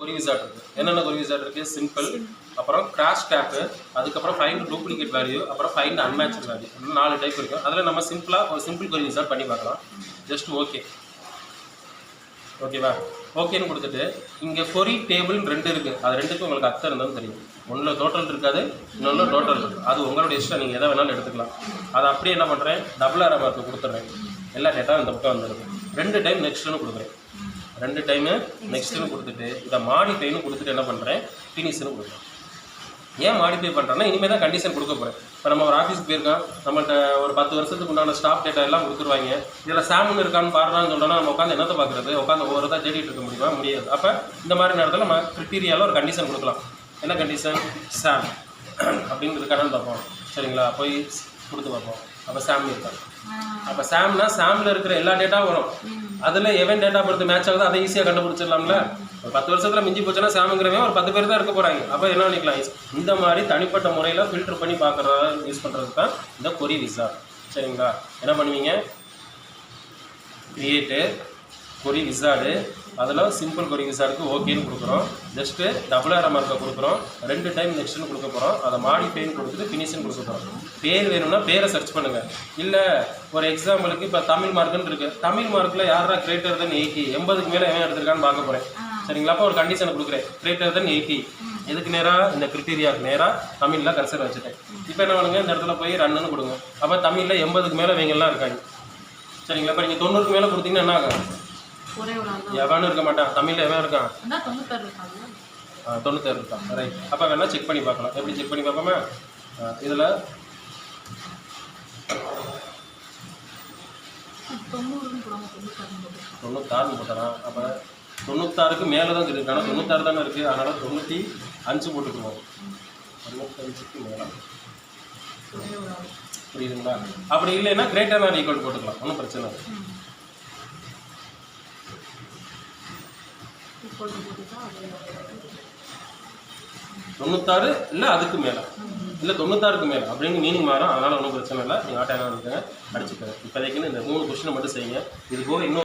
கொரி wizard இருக்குது. என்னென்ன கொரி wizard இருக்குது? சிம்பிள், அப்புறம் கிராஷ் டேப்பு, அதுக்கப்புறம் ஃபைண்ட் டூப்ளிகேட் வேல்யூ, அப்புறம் ஃபைண்ட் அன்மேட்ச் வேல்யூ. 4 டைப் இருக்கும். அதில் நம்ம சிம்பிளாக ஒரு சிம்பிள் கொரி விசார்ட் பண்ணி பார்க்கலாம். ஜஸ்ட் ஓகேவா? ஓகேன்னு கொடுத்துட்டு இங்கே கொரி டேபிள்னு 2 இருக்குது. அது 2க்கும் உங்களுக்கு அர்த்தம் இருந்தாலும் தெரியும். ஒன்றில் டோட்டல் இருக்காது, இன்னொன்று டோட்டல் இருக்குது. அது உங்களோட இஷ்டம், நீங்கள் எதை வேணாலும் எடுத்துக்கலாம். அதை அப்படியே என்ன பண்ணுறேன், டபுள் ஆரோ மார்க்கு கொடுத்துட்றேன். எல்லா டேட்டா இந்த பக்கம் வந்துடுது. 2 டைம் நெக்ஸ்ட்டுன்னு கொடுக்குறேன். 2 டைமு நெக்ஸ்ட்டுன்னு கொடுத்துட்டு இதை மாடிஃபைன்னு கொடுத்துட்டு என்ன பண்ணுறேன், ஃபினிஷ்னு கொடுக்குறேன். ஏன் மாடிஃபை பண்ணுறேன்னா இனிமேல் தான் கண்டிஷன் கொடுக்க போகிறேன். இப்போ நம்ம ஒரு ஆஃபீஸ்க்கு போயிருக்கோம், நம்மள்கிட்ட ஒரு 10 வருஷத்துக்கு உண்டான ஸ்டாஃப் டேட்டா எல்லாம் கொடுத்துருவாங்க. இதில் சாம்னு இருக்கான்னு பாருன்னு சொல்கிறோன்னா நம்ம உட்காந்து என்னத்தை பார்க்குறது, உட்காந்து ஒவ்வொரு தான் தேடிட்டு இருக்க முடியாது. அப்போ இந்த மாதிரி நேரத்தில் நம்ம கிரிட்டீரியாவில் ஒரு கண்டிஷன் கொடுக்கலாம். என்ன கண்டிஷன்? சாம் அப்படிங்கிறதுக்கானு பார்ப்போம். சரிங்களா? போய் கொடுத்து பார்ப்போம். அப்போ சாம் இருக்காங்க. அப்போ சாம்னா சாமில் இருக்கிற எல்லா டேட்டாவும் வரும். அதில் எவன் டேட்டா பொறுத்து மேட்ச் ஆகுது அதை ஈஸியாக கண்டுபிடிச்சிடலாம்ல. ஒரு 10 வருஷத்தில் மிஞ்சி போச்சுன்னா சாமுங்கிறவன் ஒரு 10 பேர் தான் இருக்க போகிறாங்க. அப்போ என்ன பண்ணிக்கலாம், இந்த மாதிரி தனிப்பட்ட முறையில் ஃபில்டர் பண்ணி பார்க்குறதா யூஸ் பண்ணுறது தான் இந்த கொரி விசார்ட். சரிங்களா? என்ன பண்ணுவீங்க, கிரியேட்டு கொரி விசார்டு, அதில் சிம்பிள் கொரி விசார்டுக்கு ஓகேன்னு கொடுக்குறோம். ஜஸ்ட்டு டபுள் ஆரோ மார்க்கை கொடுக்குறோம். 2 டைம் நெக்ஸ்ட்னு கொடுக்க போகிறோம். அதை மாடிஃபைன்னு கொடுத்துட்டு ஃபினிஷ்னு கொடுக்க போகிறோம். பேர் வேணும்னா பேரை சர்ச் பண்ணுங்கள். இல்லை ஒரு எக்ஸாம்பிளுக்கு இப்போ தமிழ் மார்க்குன்னு இருக்குது. தமிழ் மார்க்கில் யாரா கிரேட்டர் தென் 80, 80க்கு மேலே எவன் எடுத்திருக்கான்னு பார்க்க போகிறேன். சரிங்களா? அப்போ ஒரு கண்டிஷனை கொடுக்குறேன், கிரேட்டர் தென் 80. எதுக்கு நேராக, இந்த கிரிட்டீரியாவுக்கு நேராக தமிழில் கன்சிடர் வச்சுட்டேன். இப்போ என்ன பண்ணுங்க, இந்த இடத்துல போய் ரன்னுன்னு கொடுங்க. அப்போ தமிழில் 80க்கு மேலே இவங்கெல்லாம் இருக்காங்க. சரிங்களா? இப்போ நீங்கள் 90க்கு மேலே கொடுத்தீங்கன்னா என்ன ஆகும், எவனும் இருக்க மாட்டான். தமிழில் எவன் இருக்கான், 96 இருக்கான். ரைட். அப்போ வேணா செக் பண்ணி பார்க்கலாம். எப்படி செக் பண்ணி பார்ப்போமா, இதில் 96 போட்டலாம். அப்போ 96க்கு மேலே தான் இருக்குது. ஆனால் 96 தானே இருக்குது. அதனால் 95 போட்டுக்குவோம். 95க்கு மேலே. புரியுதுங்களா? அப்படி இல்லைன்னா கிரேட்டர் ஆர் ஈக்குவல் போட்டுக்கலாம், ஒன்றும் பிரச்சனை இல்லை. 96 இல்லை அதுக்கு மேலே, இல்லை 96க்கு மேலே அப்படின்னு மீனிங் மாறும். அதனால் ஒன்றும் பிரச்சனை இல்லை. நீங்கள் ஆட்டோ என்ன அடிச்சுக்கிறேன். இப்போதைக்குன்னு இந்த 3 கொஸ்டினை மட்டும் செய்யுங்க. இது போக இன்னும்